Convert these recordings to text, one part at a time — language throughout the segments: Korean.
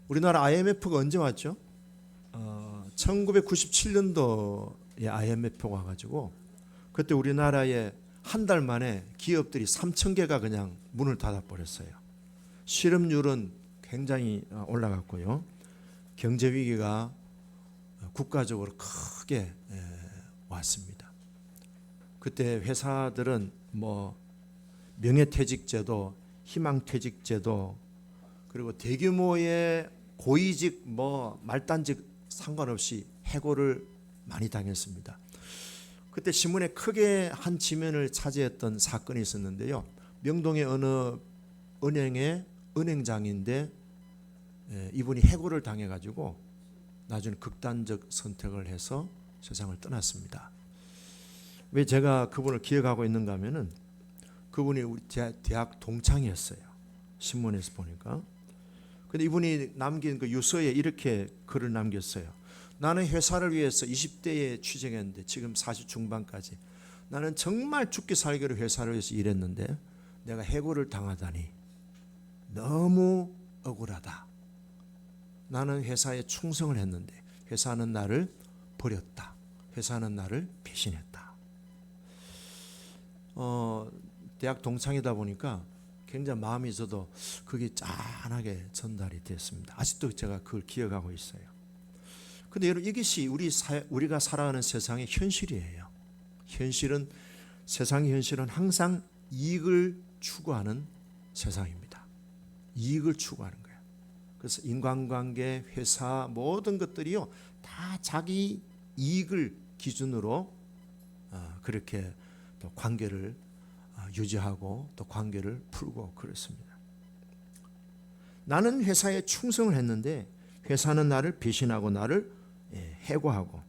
우리나라 IMF가 언제 왔죠? 1997년도에 IMF가 와가지고 그때 우리나라에 한 달 만에 기업들이 3,000개가 그냥 문을 닫아버렸어요. 실업률은 굉장히 올라갔고요. 경제 위기가 국가적으로 크게 왔습니다. 그때 회사들은 뭐 명예퇴직제도, 희망퇴직제도, 그리고 대규모의 고위직 뭐 말단직 상관없이 해고를 많이 당했습니다. 그때 신문에 크게 한 지면을 차지했던 사건이 있었는데요. 명동의 어느 은행의 은행장인데 이분이 해고를 당해가지고 나중에 극단적 선택을 해서 세상을 떠났습니다. 왜 제가 그분을 기억하고 있는가 하면은 그분이 우리 대학 동창이었어요. 신문에서 보니까. 근데 이분이 남긴 그 유서에 이렇게 글을 남겼어요. 나는 회사를 위해서 20대에 취직했는데 지금 40 중반까지 나는 정말 죽기 살기로 회사를 위해서 일했는데 내가 해고를 당하다니 너무 억울하다. 나는 회사에 충성을 했는데 회사는 나를 버렸다. 회사는 나를 배신했다. 대학 동창이다 보니까 굉장히 마음이 저도 그게 짠하게 전달이 됐습니다. 아직도 제가 그걸 기억하고 있어요. 근데 여러분 이것이 우리가 살아가는 세상의 현실이에요. 세상의 현실은 항상 이익을 추구하는 세상입니다. 이익을 추구하는 거예요. 그래서 인간관계, 회사 모든 것들이요 다 자기 이익을 기준으로 그렇게 또 관계를 유지하고 또 관계를 풀고 그렇습니다. 나는 회사에 충성을 했는데 회사는 나를 배신하고 나를 해고하고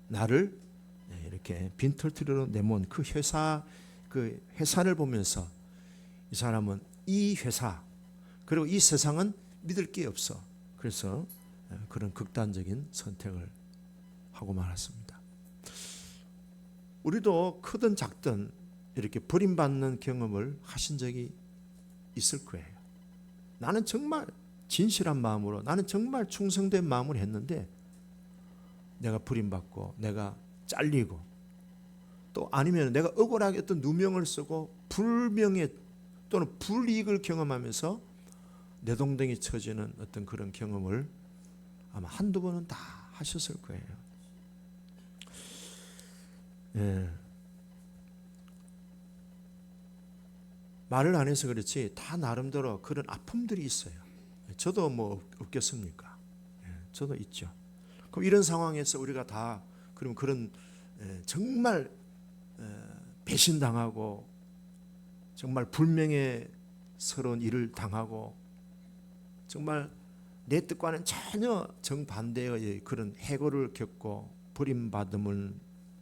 나를 이렇게 빈털터리로 내몬 그 회사를 보면서 이 사람은 이 회사 그리고 이 세상은 믿을 게 없어. 그래서 그런 극단적인 선택을 하고 말았습니다. 우리도 크든 작든 이렇게 버림받는 경험을 하신 적이 있을 거예요. 나는 정말 진실한 마음으로 나는 정말 충성된 마음으로 했는데 내가 버림받고 내가 잘리고 또 아니면 내가 억울하게 어떤 누명을 쓰고 불명예 또는 불이익을 경험하면서 내동댕이 쳐지는 어떤 그런 경험을 아마 한두 번은 다 하셨을 거예요. 예. 말을 안 해서 그렇지 다 나름대로 그런 아픔들이 있어요. 저도 뭐 없겠습니까? 저도 있죠. 그럼 이런 상황에서 우리가 다 그럼 그런 정말 배신당하고 정말 불명예스러운 일을 당하고 정말 내 뜻과는 전혀 정반대의 그런 해고를 겪고 버림받음을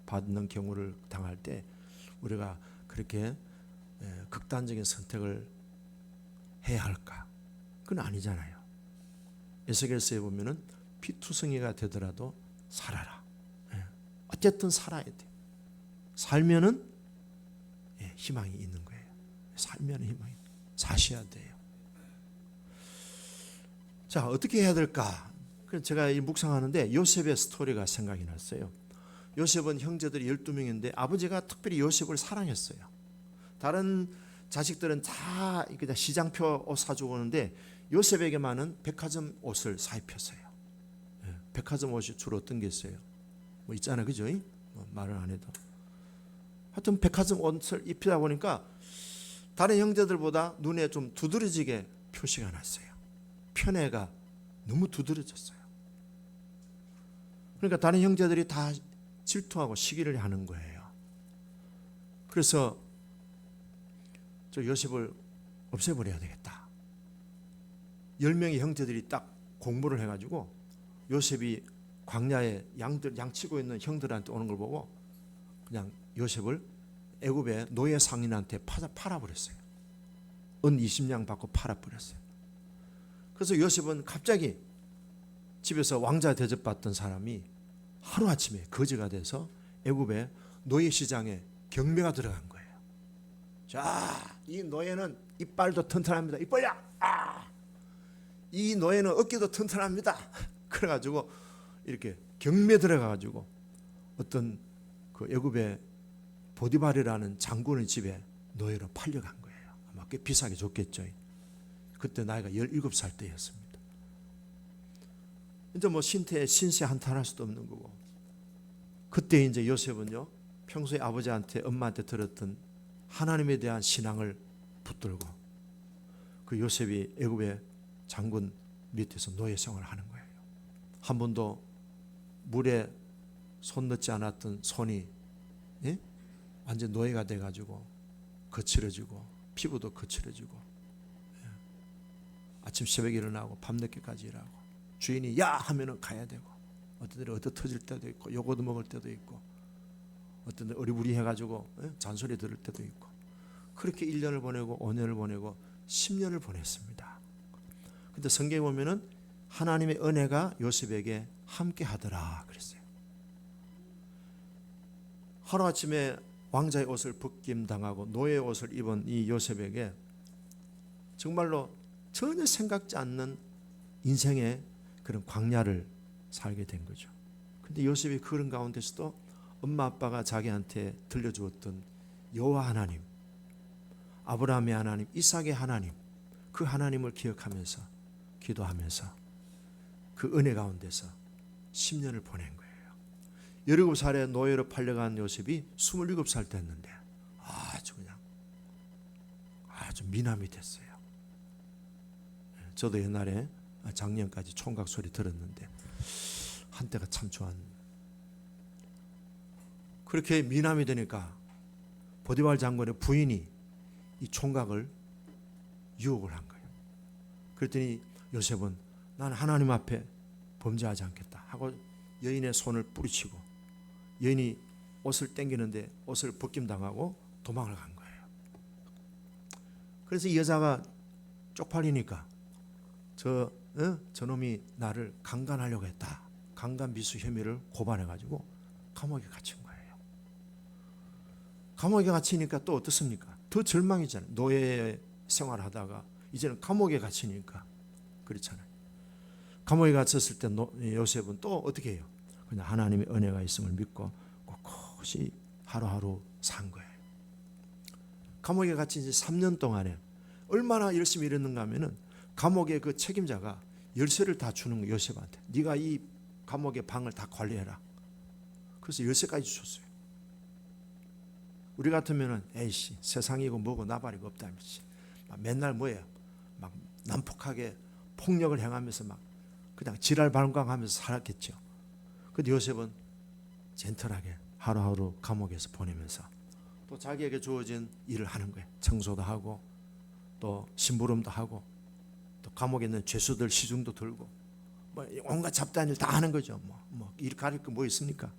받는 경우를 당할 때 우리가 그렇게 극단적인 선택을 해야 할까? 그건 아니잖아요. 에스겔서에 보면은 피투성이가 되더라도 살아라. 어쨌든 살아야 돼. 살면은 희망이 있는 거예요. 살면은 희망이 사셔야 돼요. 자, 어떻게 해야 될까? 제가 묵상하는데 요셉의 스토리가 생각이 났어요. 요셉은 형제들이 12명인데 아버지가 특별히 요셉을 사랑했어요. 다른 자식들은 다 그냥 시장표 옷 사주고 오는데 요셉에게만은 백화점 옷을 사입혔어요. 백화점 옷이 주로 어떤 게 있어요? 뭐 있잖아요, 그죠? 말을 안 해도. 하여튼 백화점 옷을 입히다 보니까 다른 형제들보다 눈에 좀 두드러지게 표시가 났어요. 편애가 너무 두드러졌어요. 그러니까 다른 형제들이 다 질투하고 시기를 하는 거예요. 그래서 저 요셉을 없애버려야 되겠다. 10명의 형제들이 딱 공모를 해가지고 요셉이 광야에 양 치고 있는 형들한테 오는 걸 보고 그냥 요셉을 애굽의 노예 상인한테 팔아버렸어요. 은 20냥 받고 팔아버렸어요. 그래서 요셉은 갑자기 집에서 왕자 대접받던 사람이 하루아침에 거지가 돼서 애굽의 노예 시장에 경매가 들어간 거예요. 자, 이 노예는 이빨도 튼튼합니다. 이빨야! 이 노예는 어깨도 튼튼합니다. 그래가지고 이렇게 경매 들어가가지고 어떤 그 애굽의 보디발이라는 장군의 집에 노예로 팔려간 거예요. 아마 꽤 비싸게 줬겠죠. 그때 나이가 17살 때였습니다. 이제 뭐 신세 한탄할 수도 없는 거고. 그때 이제 요셉은요, 평소에 아버지한테 엄마한테 들었던 하나님에 대한 신앙을 붙들고 그 요셉이 애굽의 장군 밑에서 노예 생활을 하는 거예요. 한 번도 물에 손 넣지 않았던 손이 완전 노예가 돼가지고 거칠어지고 피부도 거칠어지고 아침 새벽에 일어나고 밤늦게까지 일하고 주인이 야 하면은 가야 되고 어떤 때는 얻어 터질 때도 있고 욕 얻어 먹을 때도 있고 어떤 때 어리부리해가지고 잔소리 들을 때도 있고 그렇게 1년을 보내고 5년을 보내고 10년을 보냈습니다. 근데 성경에 보면은 하나님의 은혜가 요셉에게 함께 하더라 그랬어요. 하루아침에 왕자의 옷을 벗김당하고 노예의 옷을 입은 이 요셉에게 정말로 전혀 생각지 않는 인생의 그런 광야를 살게 된 거죠. 근데 요셉이 그런 가운데서도 엄마 아빠가 자기한테 들려주었던 여호와 하나님, 아브라함의 하나님, 이삭의 하나님, 그 하나님을 기억하면서 기도하면서 그 은혜 가운데서 10년을 보낸 거예요. 17살에 노예로 팔려간 요셉이 27살 됐는데 아주 미남이 됐어요. 저도 옛날에 작년까지 총각 소리 들었는데 한때가 참 좋았는데 그렇게 미남이 되니까 보디발 장군의 부인이 이 총각을 유혹을 한 거예요. 그랬더니 요셉은 나는 하나님 앞에 범죄하지 않겠다 하고 여인의 손을 뿌리치고 여인이 옷을 당기는데 옷을 벗김당하고 도망을 간 거예요. 그래서 이 여자가 쪽팔리니까 저놈이 나를 강간하려고 했다. 강간 미수 혐의를 고발해가지고 감옥에 갇힌 거예요. 감옥에 갇히니까 또 어떻습니까? 더 절망이잖아요. 노예 생활하다가 이제는 감옥에 갇히니까 그렇잖아요. 감옥에 갇혔을 때 요셉은 또 어떻게 해요? 그냥 하나님의 은혜가 있음을 믿고 꼿꼿이 하루하루 산 거예요. 감옥에 갇힌 지 3년 동안에 얼마나 열심히 일했는가 하면은 감옥의 그 책임자가 열쇠를 다 주는 거예요. 요셉한테. 네가 이 감옥의 방을 다 관리해라. 그래서 열쇠까지 줬어요. 우리 같으면은 에이씨 세상이고 뭐고 나발이고 없다. 맨날 뭐예요? 막 난폭하게 폭력을 행하면서 막 그냥 지랄 발광하면서 살았겠죠. 근데 요셉은 젠틀하게 하루하루 감옥에서 보내면서 또 자기에게 주어진 일을 하는 거예요. 청소도 하고 또 심부름도 하고 또 감옥에 있는 죄수들 시중도 들고 뭐 온갖 잡다한 일 다 하는 거죠. 뭐 일 가릴 거 뭐 있습니까?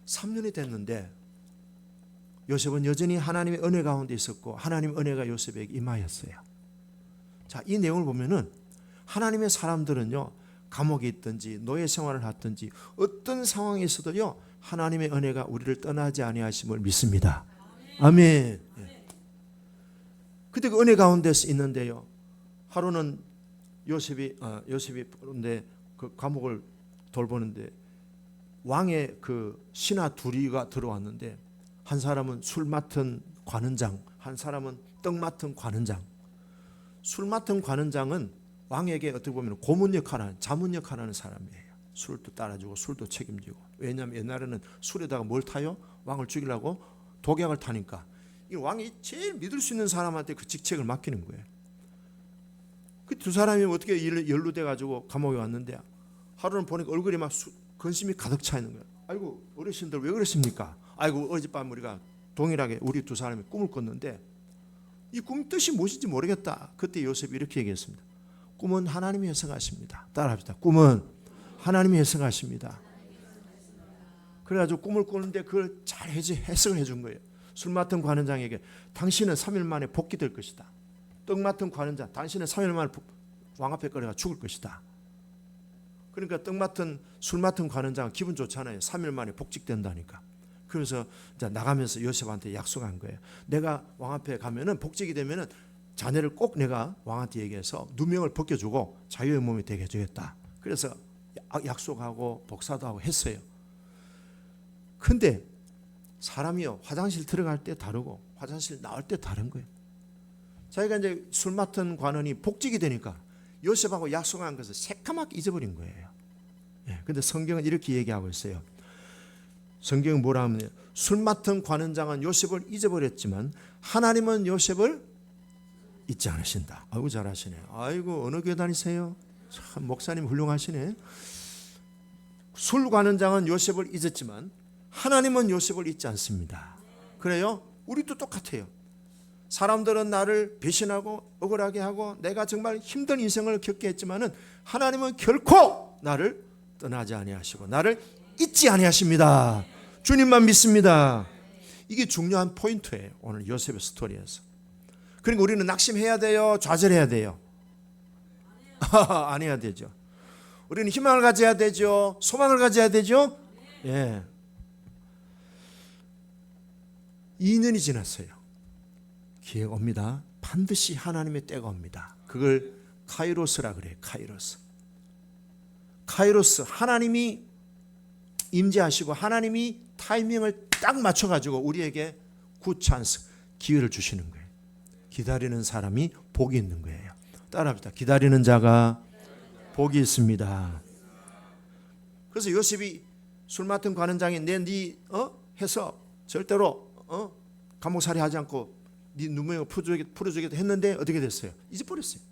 3년이 됐는데 요셉은 여전히 하나님의 은혜 가운데 있었고 하나님의 은혜가 요셉에게 임하였어요. 자, 이 내용을 보면은 하나님의 사람들은요 감옥에 있든지 노예 생활을 하든지 어떤 상황에 있어도요 하나님의 은혜가 우리를 떠나지 아니하심을 믿습니다. 아멘. 그때 그 은혜 가운데서 있는데요. 하루는 요셉이 그런데 그 감옥을 돌보는데 왕의 그 신하 둘이가 들어왔는데 한 사람은 술 맡은 관원장, 한 사람은 떡 맡은 관원장. 술 맡은 관원장은 왕에게 어떻게 보면 고문 역할하는 자문 역할하는 사람이에요. 술도 따라주고 술도 책임지고. 왜냐하면 옛날에는 술에다가 뭘 타요? 왕을 죽이려고 독약을 타니까 이 왕이 제일 믿을 수 있는 사람한테 그 직책을 맡기는 거예요. 그 두 사람이 어떻게 연루돼 가지고 감옥에 왔는데 하루는 보니까 얼굴이 막 근심이 가득 차 있는 거예요. 아이고 어르신들 왜 그러십니까? 아이고 어젯밤 우리가 동일하게 우리 두 사람이 꿈을 꿨는데 이 꿈 뜻이 무엇인지 모르겠다. 그때 요셉이 이렇게 얘기했습니다. 꿈은 하나님이 해석하십니다. 따라합시다. 꿈은 하나님이 해석하십니다. 그래가지고 꿈을 꾸는데 그걸 잘 해석을 해준 거예요. 술 맡은 관원장에게 당신은 3일 만에 복귀될 것이다. 떡 맡은 관원장 당신은 3일 만에 왕 앞에 끌려가 죽을 것이다. 그러니까 술 맡은 관원장은 기분 좋잖아요. 3일 만에 복직된다니까. 그래서 이제 나가면서 요셉한테 약속한 거예요. 내가 왕 앞에 가면은 복직이 되면은 자네를 꼭 내가 왕한테 얘기해서 누명을 벗겨주고 자유의 몸이 되게 해주겠다. 그래서 약속하고 복사도 하고 했어요. 근데 사람이요, 화장실 들어갈 때 다르고 화장실 나올 때 다른 거예요. 자기가 이제 술 맡은 관원이 복직이 되니까 요셉하고 약속한 것을 새까맣게 잊어버린 거예요. 근데 성경은 이렇게 얘기하고 있어요. 성경은 뭐라 하면, 술 맡은 관원장은 요셉을 잊어버렸지만 하나님은 요셉을 잊지 않으신다. 아이고 잘하시네. 아이고 어느 교회 다니세요? 참 목사님 훌륭하시네. 술 관원장은 요셉을 잊었지만 하나님은 요셉을 잊지 않습니다. 그래요? 우리도 똑같아요. 사람들은 나를 배신하고 억울하게 하고 내가 정말 힘든 인생을 겪게 했지만은 하나님은 결코 나를 떠나지 아니하시고 나를 잊지 아니하십니다. 주님만 믿습니다. 이게 중요한 포인트예요. 오늘 요셉의 스토리에서. 그러니까 우리는 낙심해야 돼요? 좌절해야 돼요? 안 해야 되죠. 우리는 희망을 가져야 되죠? 소망을 가져야 되죠? 예. 2년이 지났어요. 기회가 옵니다. 반드시 하나님의 때가 옵니다. 그걸 카이로스라 그래요. 카이로스. 카이로스, 하나님이 임재하시고 하나님이 타이밍을 딱 맞춰가지고 우리에게 굿찬스, 기회를 주시는 거예요. 기다리는 사람이 복이 있는 거예요. 따라합시다. 기다리는 자가 복이 있습니다. 그래서 요셉이 술 맡은 관원장이 해서 절대로 감옥살이 하지 않고 네 누명을 풀어주겠다 했는데 어떻게 됐어요? 잊어버렸어요.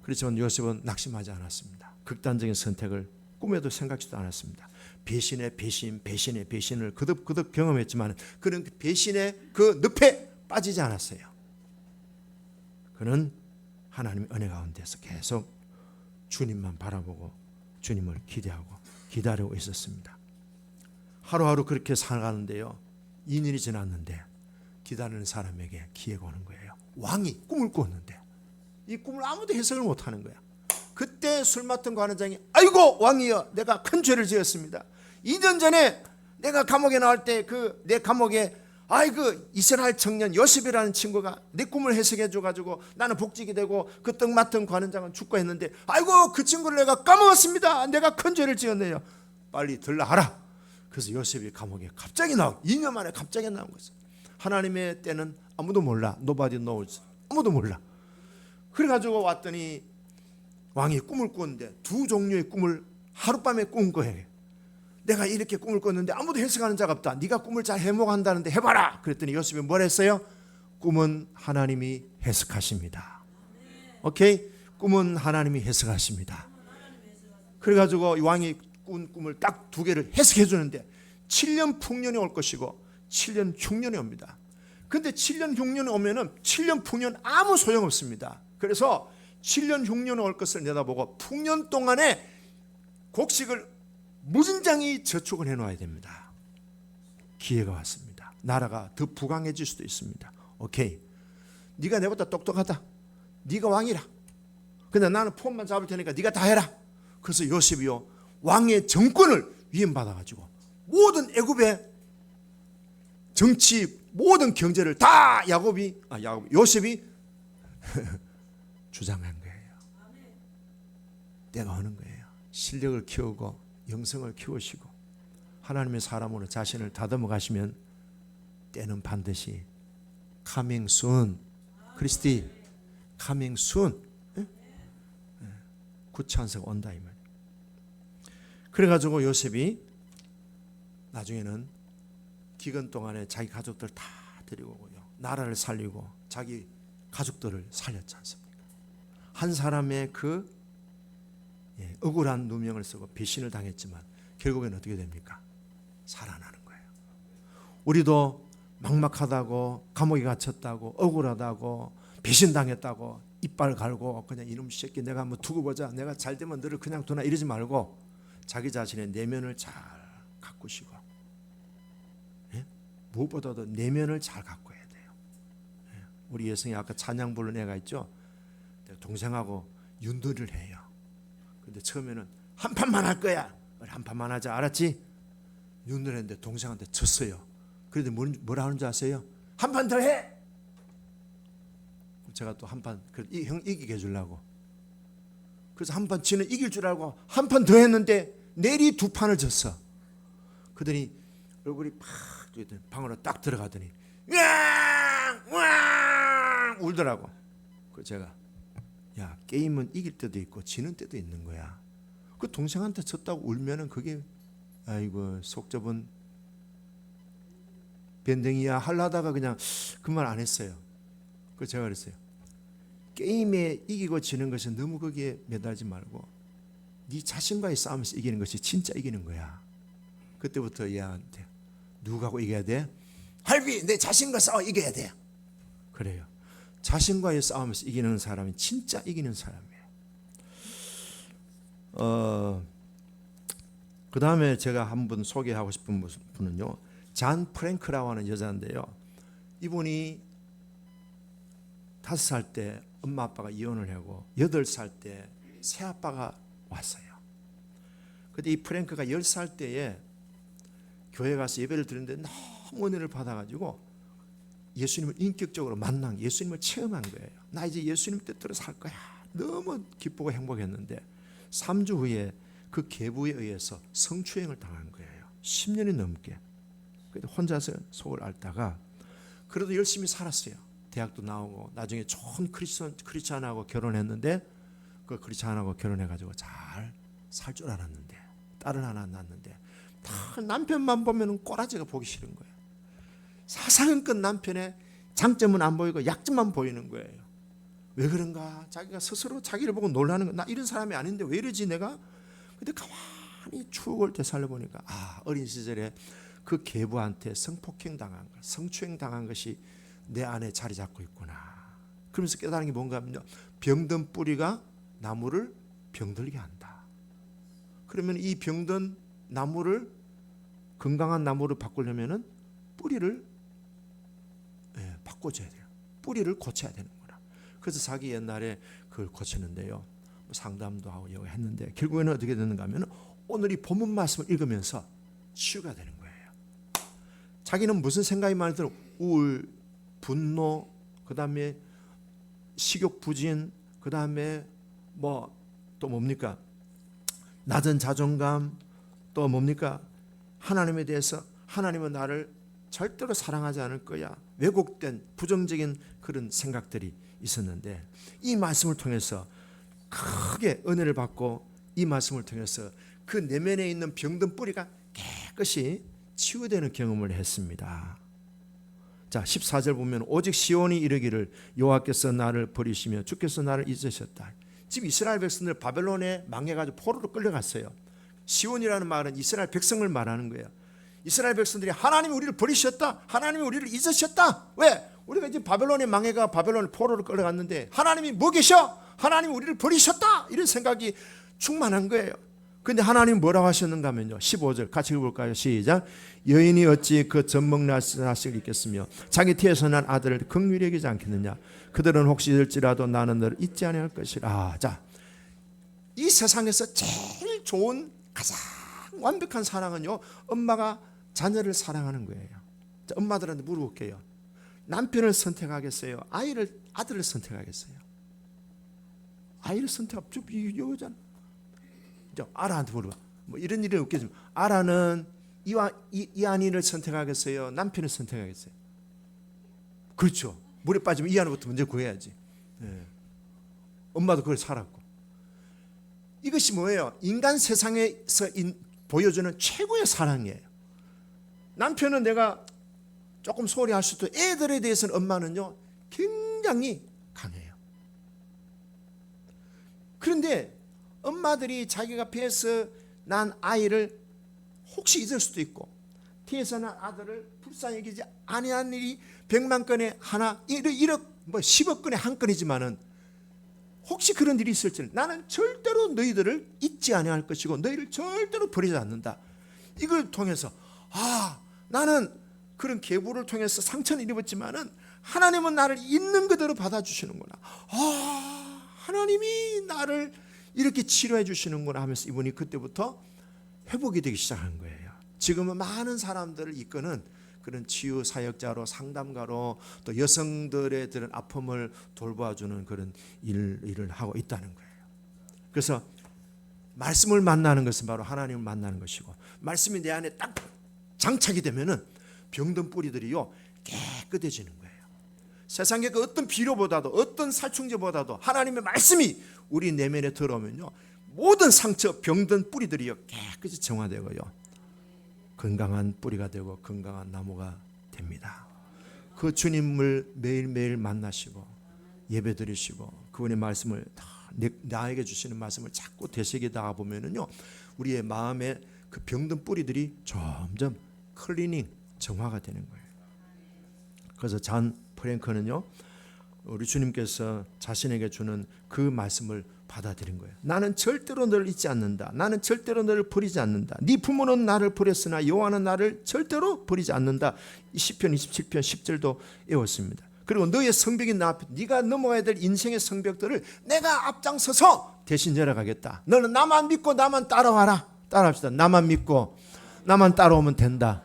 그렇지만 요셉은 낙심하지 않았습니다. 극단적인 선택을 꿈에도 생각지도 않았습니다. 배신의 배신, 배신의 배신을 거듭 경험했지만 그는 배신의 그 늪에 빠지지 않았어요. 그는 하나님의 은혜 가운데서 계속 주님만 바라보고 주님을 기대하고 기다리고 있었습니다. 하루하루 그렇게 살아가는데요. 2년이 지났는데 기다리는 사람에게 기회가 오는 거예요. 왕이 꿈을 꿨는데 이 꿈을 아무도 해석을 못하는 거야. 그때 술 맡은 관원장이 아이고 왕이여, 내가 큰 죄를 지었습니다. 2년 전에 내가 감옥에 나올 때 그 내 감옥에 이스라엘 청년 요셉이라는 친구가 내 꿈을 해석해 줘가지고 나는 복직이 되고 그 떡 맡은 관원장은 죽고 했는데 아이고 그 친구를 내가 까먹었습니다. 내가 큰 죄를 지었네요. 빨리 들라하라. 그래서 요셉이 감옥에 갑자기 2년 만에 갑자기 나온 거죠. 하나님의 때는 아무도 몰라. Nobody knows. 아무도 몰라. 그래가지고 왔더니 왕이 꿈을 꿨는데 두 종류의 꿈을 하룻밤에 꾼 거예요. 내가 이렇게 꿈을 꿨는데 아무도 해석하는 자가 없다. 네가 꿈을 잘 해몽한다는데 해봐라. 그랬더니 요셉이 뭘 했어요? 꿈은 하나님이 해석하십니다. 오케이? 꿈은 하나님이 해석하십니다. 그래가지고 왕이 꾼 꿈을 딱 두 개를 해석해 주는데 7년 풍년이 올 것이고 7년 흉년이 옵니다. 근데 7년 흉년이 오면은 7년 풍년 아무 소용없습니다. 그래서 7년 흉년이 올 것을 내다보고 풍년 동안에 곡식을 무진장이 저축을 해놓아야 됩니다. 기회가 왔습니다. 나라가 더 부강해질 수도 있습니다. 오케이, 네가 내보다 똑똑하다. 네가 왕이라. 근데 나는 폰만 잡을 테니까 네가 다 해라. 그래서 요셉이요, 왕의 정권을 위임받아가지고 모든 애굽의 정치, 모든 경제를 다 요셉이 주장한 거예요. 때가 오는 거예요. 실력을 키우고 영성을 키우시고 하나님의 사람으로 자신을 다듬어 가시면 때는 반드시 coming soon. 크리스티 coming soon. 굿찬스가 온다 이 말. 그래가지고 요셉이 나중에는 기근 동안에 자기 가족들 다 데리고 오고요, 나라를 살리고 자기 가족들을 살렸지 않습니까? 한 사람의 그 억울한 누명을 쓰고 배신을 당했지만 결국에는 어떻게 됩니까? 살아나는 거예요. 우리도 막막하다고, 감옥에 갇혔다고, 억울하다고, 배신당했다고 이빨 갈고 그냥 이놈 새끼 내가 한번 두고 보자, 내가 잘 되면 너를 그냥 두나 이러지 말고 자기 자신의 내면을 잘 가꾸시고, 무엇보다도 내면을 잘 가꿔야 돼요. 우리 여성이 아까 찬양 부른 애가 있죠. 동생하고 윷놀이를 해요. 근데 처음에는 한 판만 할 거야. 한 판만 하자, 알았지? 윷놀이 했는데 동생한테 졌어요. 그런데 뭐라 하는지 아세요? 한 판 더 해. 제가 또 한 판 형 이기게 해주려고. 그래서 한 판 지는 이길 줄 알고 한 판 더 했는데 내리 두 판을 졌어. 그러더니 얼굴이 팍 방으로 딱 들어가더니 으앙 울더라고. 그 제가 야, 게임은 이길 때도 있고 지는 때도 있는 거야. 그 동생한테 졌다고 울면은 그게 아이고 속 좁은 변댕이야 하려다가 그냥 그 말 안 했어요. 그 제가 그랬어요. 게임에 이기고 지는 것은 너무 거기에 매달지 말고 네 자신과의 싸움에서 이기는 것이 진짜 이기는 거야. 그때부터 얘한테 누구하고 이겨야 돼? 할비 내 자신과 싸워 이겨야 돼. 그래요. 자신과의 싸움에서 이기는 사람이 진짜 이기는 사람이에요. 그 다음에 제가 한 분 소개하고 싶은 분은요, 잔 프랭크라고 하는 여자인데요. 이분이 5살 때 엄마 아빠가 이혼을 하고 8살 때 새아빠가 왔어요. 근데 이 프랭크가 10살 때에 교회 가서 예배를 드리는데 너무 은혜를 받아가지고 예수님을 인격적으로 만난, 예수님을 체험한 거예요. 나 이제 예수님 뜻대로 살 거야. 너무 기쁘고 행복했는데 3주 후에 그 계부에 의해서 성추행을 당한 거예요. 10년이 넘게. 혼자서 속을 앓다가 그래도 열심히 살았어요. 대학도 나오고 나중에 좋은 크리스찬하고 결혼했는데 그 크리스찬하고 결혼해가지고 잘 살 줄 알았는데 딸을 하나 낳았는데 다 남편만 보면 꼬라지가 보기 싫은 거예요. 사상은끝 남편의 장점은 안 보이고 약점만 보이는 거예요. 왜 그런가? 자기가 스스로 자기를 보고 놀라는 거. 나 이런 사람이 아닌데 왜 이러지 내가? 근데 가만히 추억을 되살려 보니까 어린 시절에 그 계부한테 성폭행 당한 것, 성추행 당한 것이 내 안에 자리 잡고 있구나. 그러면서 깨달은 게 뭔가 하면요, 병든 뿌리가 나무를 병들게 한다. 그러면 이 병든 나무를 건강한 나무로 바꾸려면은 뿌리를 바꿔줘야 돼요. 뿌리를 고쳐야 되는구나. 그래서 자기 옛날에 그걸 고치는데요, 상담도 하고 여기 했는데 결국에는 어떻게 되는가 하면 오늘 이 본문 말씀을 읽으면서 치유가 되는 거예요. 자기는 무슨 생각이 많이 들어, 우울, 분노, 그 다음에 식욕 부진, 그 다음에 또 뭡니까? 낮은 자존감, 또 뭡니까? 하나님에 대해서 하나님은 나를 절대로 사랑하지 않을 거야. 왜곡된 부정적인 그런 생각들이 있었는데 이 말씀을 통해서 크게 은혜를 받고 이 말씀을 통해서 그 내면에 있는 병든 뿌리가 깨끗이 치유되는 경험을 했습니다. 자, 14절 보면 오직 시온이 이르기를 여호와께서 나를 버리시며 주께서 나를 잊으셨다. 지금 이스라엘 백성들 바벨론에 망해가지고 포로로 끌려갔어요. 시온이라는 말은 이스라엘 백성을 말하는 거예요. 이스라엘 백성들이 하나님이 우리를 버리셨다, 하나님이 우리를 잊으셨다. 왜? 우리가 이제 바벨론에 망해가 바벨론 포로로 끌려갔는데 하나님이 뭐 계셔? 하나님이 우리를 버리셨다, 이런 생각이 충만한 거예요. 근데 하나님 뭐라고 하셨는가 하면요, 15절 같이 읽어볼까요? 시작. 여인이 어찌 그 젖먹는 자식을 잊겠으며 자기 태에서 난 아들을 긍휼히 여기지 않겠느냐. 그들은 혹시 잊을지라도 나는 너를 잊지 아니할 것이라. 자, 이 세상에서 제일 좋은 가장 완벽한 사랑은요, 엄마가 자녀를 사랑하는 거예요. 자, 엄마들한테 물어볼게요. 남편을 선택하겠어요? 아들을 선택하겠어요? 아이를 선택하죠. 이거잖아. 아라한테 물어봐. 이런 일은 없겠지만 아라는 이한이를 선택하겠어요? 남편을 선택하겠어요? 그렇죠. 물에 빠지면 이한이부터 먼저 구해야지. 엄마도 그걸 살았고. 이것이 뭐예요? 인간 세상에서 보여주는 최고의 사랑이에요. 남편은 내가 조금 소홀히 할 수도, 애들에 대해서는 엄마는요 굉장히 강해요. 그런데 엄마들이 자기가 배에서 난 아이를 혹시 잊을 수도 있고, 태에서 난 아들을 불쌍히 여기지 아니한 일이 100만 건에 하나, 1억, 10억 건에 한 건이지만은 혹시 그런 일이 있을지 나는 절대로 너희들을 잊지 아니할 것이고 너희를 절대로 버리지 않는다. 이걸 통해서 나는 그런 계보를 통해서 상처는 입었지만은 하나님은 나를 있는 그대로 받아주시는구나. 하나님이 나를 이렇게 치료해 주시는구나 하면서 이분이 그때부터 회복이 되기 시작한 거예요. 지금은 많은 사람들을 이끄는 그런 치유 사역자로, 상담가로, 또 여성들의 그런 아픔을 돌봐주는 그런 일을 하고 있다는 거예요. 그래서 말씀을 만나는 것은 바로 하나님을 만나는 것이고, 말씀이 내 안에 딱 장착이 되면은 병든 뿌리들이요 깨끗해지는 거예요. 세상의 그 어떤 비료보다도, 어떤 살충제보다도 하나님의 말씀이 우리 내면에 들어오면요, 모든 상처, 병든 뿌리들이요 깨끗이 정화되고요, 건강한 뿌리가 되고 건강한 나무가 됩니다. 그 주님을 매일매일 만나시고 예배 드리시고 그분의 말씀을 나에게 주시는 말씀을 자꾸 되새기다 보면은요, 우리의 마음에 그 병든 뿌리들이 점점 클리닝, 정화가 되는 거예요. 그래서 잔 프랭크는요, 우리 주님께서 자신에게 주는 그 말씀을 받아들인 거예요. 나는 절대로 너를 잊지 않는다. 나는 절대로 너를 버리지 않는다. 네 부모는 나를 버렸으나 여호와는 나를 절대로 버리지 않는다. 시편 27편 10절도 외웠습니다. 그리고 너의 성벽이 나 앞에, 네가 넘어가야 될 인생의 성벽들을 내가 앞장서서 대신 열어가겠다. 너는 나만 믿고 나만 따라와라. 따라합시다. 나만 믿고 나만 따라오면 된다.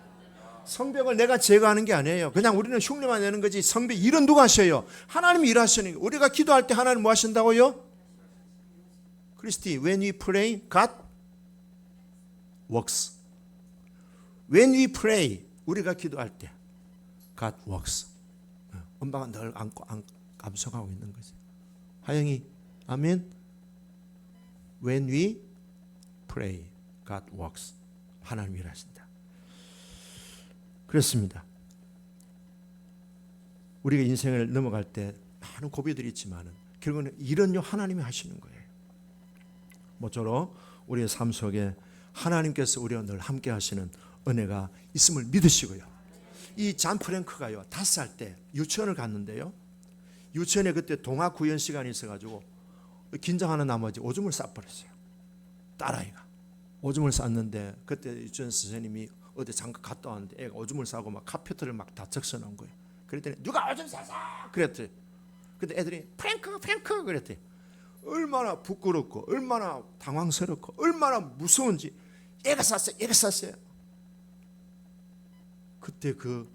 성벽을 내가 제거하는 게 아니에요. 그냥 우리는 흉내만 내는 거지. 성벽 일은 누가 하셔요? 하나님이 일하시는 거예요. 우리가 기도할 때 하나님 뭐 하신다고요? 크리스티, when we pray, God works. When we pray, 우리가 기도할 때 God works. 엄마가 늘 안고 감성하고 있는 거지. 하영이, 아멘. When we pray, God works. 하나님이 일하신다. 그렇습니다. 우리가 인생을 넘어갈 때 많은 고비들이 있지만은 결국은 일은요 하나님이 하시는 거예요. 모쪼록 우리의 삶 속에 하나님께서 우리와 늘 함께 하시는 은혜가 있음을 믿으시고요. 이 잔 프랭크가요 5살 때 유치원을 갔는데요, 유치원에 그때 동화 구연 시간이 있어가지고 긴장하는 나머지 오줌을 싸버렸어요. 딸아이가 오줌을 쌌는데, 그때 유치원 선생님이 어디 잠깐 갔다 왔는데 애가 오줌을 싸고 막 카페트를 막 다 적셔 놓은 거예요. 그랬더니 누가 오줌 싸서 그랬더니, 근데 애들이 프랭크 그랬더니 얼마나 부끄럽고 얼마나 당황스럽고 얼마나 무서운지, 얘가 쌌어요. 그때 그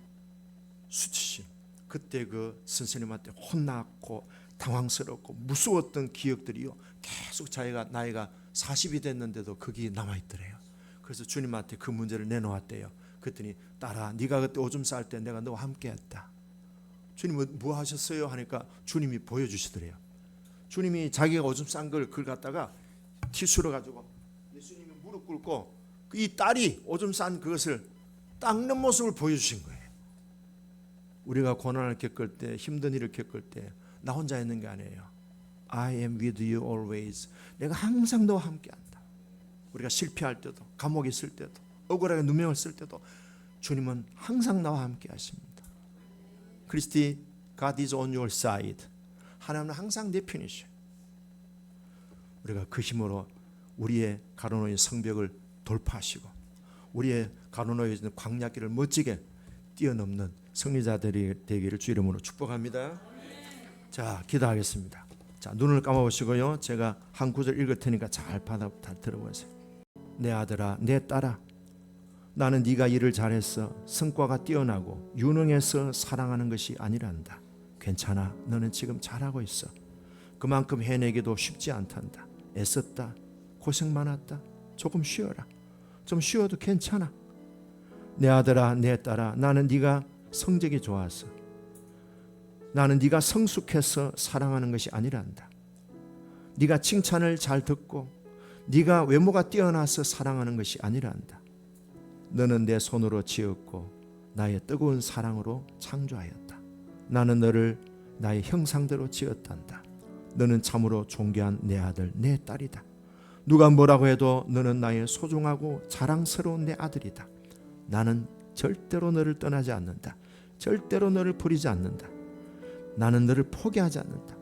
수치심, 그때 그 선생님한테 혼났고 당황스럽고 무서웠던 기억들이요 계속 자기가 나이가 40이 됐는데도 거기 남아있더래요. 그래서 주님한테 그 문제를 내놓았대요. 그랬더니 딸아, 네가 그때 오줌 쌀 때 내가 너와 함께했다. 주님은 뭐 하셨어요? 하니까 주님이 보여주시더래요. 주님이 자기가 오줌 싼 걸 그걸 갖다가 티슈로 가지고 예수님이 무릎 꿇고 이 딸이 오줌 싼 그것을 닦는 모습을 보여주신 거예요. 우리가 고난을 겪을 때, 힘든 일을 겪을 때 나 혼자 있는 게 아니에요. I am with you always. 내가 항상 너와 함께한다. 우리가 실패할 때도, 감옥에 있을 때도, 억울하게 누명을 쓸 때도 주님은 항상 나와 함께 하십니다. 크리스티, God is on your side. 하나님은 항상 내 편이셔. 우리가 그 힘으로 우리의 가로놓인 성벽을 돌파하시고 우리의 가로놓여 있는 광야길을 멋지게 뛰어넘는 승리자들이 되기를 주 이름으로 축복합니다. 자, 기도하겠습니다. 자, 눈을 감아보시고요, 제가 한 구절 읽을 테니까 잘 들어보세요. 내 아들아, 내 딸아, 나는 네가 일을 잘해서 성과가 뛰어나고 유능해서 사랑하는 것이 아니란다. 괜찮아, 너는 지금 잘하고 있어. 그만큼 해내기도 쉽지 않단다. 애썼다, 고생 많았다. 조금 쉬어라. 좀 쉬어도 괜찮아. 내 아들아, 내 딸아, 나는 네가 성적이 좋아서, 나는 네가 성숙해서 사랑하는 것이 아니란다. 네가 칭찬을 잘 듣고 네가 외모가 뛰어나서 사랑하는 것이 아니란다. 너는 내 손으로 지었고 나의 뜨거운 사랑으로 창조하였다. 나는 너를 나의 형상대로 지었단다. 너는 참으로 존귀한 내 아들, 내 딸이다. 누가 뭐라고 해도 너는 나의 소중하고 자랑스러운 내 아들이다. 나는 절대로 너를 떠나지 않는다. 절대로 너를 버리지 않는다. 나는 너를 포기하지 않는다.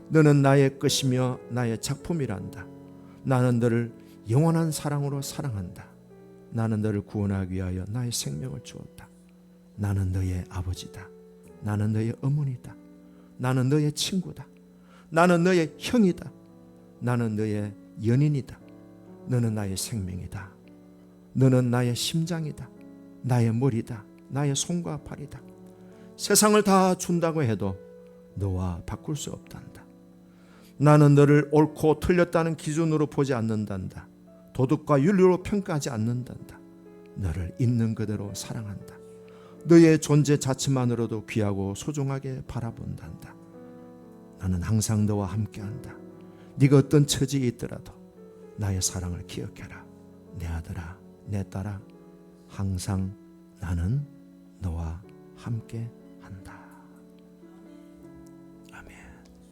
너는 나의 것이며 나의 작품이란다. 나는 너를 영원한 사랑으로 사랑한다. 나는 너를 구원하기 위하여 나의 생명을 주었다. 나는 너의 아버지다. 나는 너의 어머니다. 나는 너의 친구다. 나는 너의 형이다. 나는 너의 연인이다. 너는 나의 생명이다. 너는 나의 심장이다. 나의 머리다. 나의 손과 발이다. 세상을 다 준다고 해도 너와 바꿀 수 없단다. 나는 너를 옳고 틀렸다는 기준으로 보지 않는단다. 도덕과 윤리로 평가하지 않는단다. 너를 있는 그대로 사랑한다. 너의 존재 자체만으로도 귀하고 소중하게 바라본단다. 나는 항상 너와 함께한다. 네가 어떤 처지에 있더라도 나의 사랑을 기억해라. 내 아들아, 내 딸아, 항상 나는 너와 함께한다.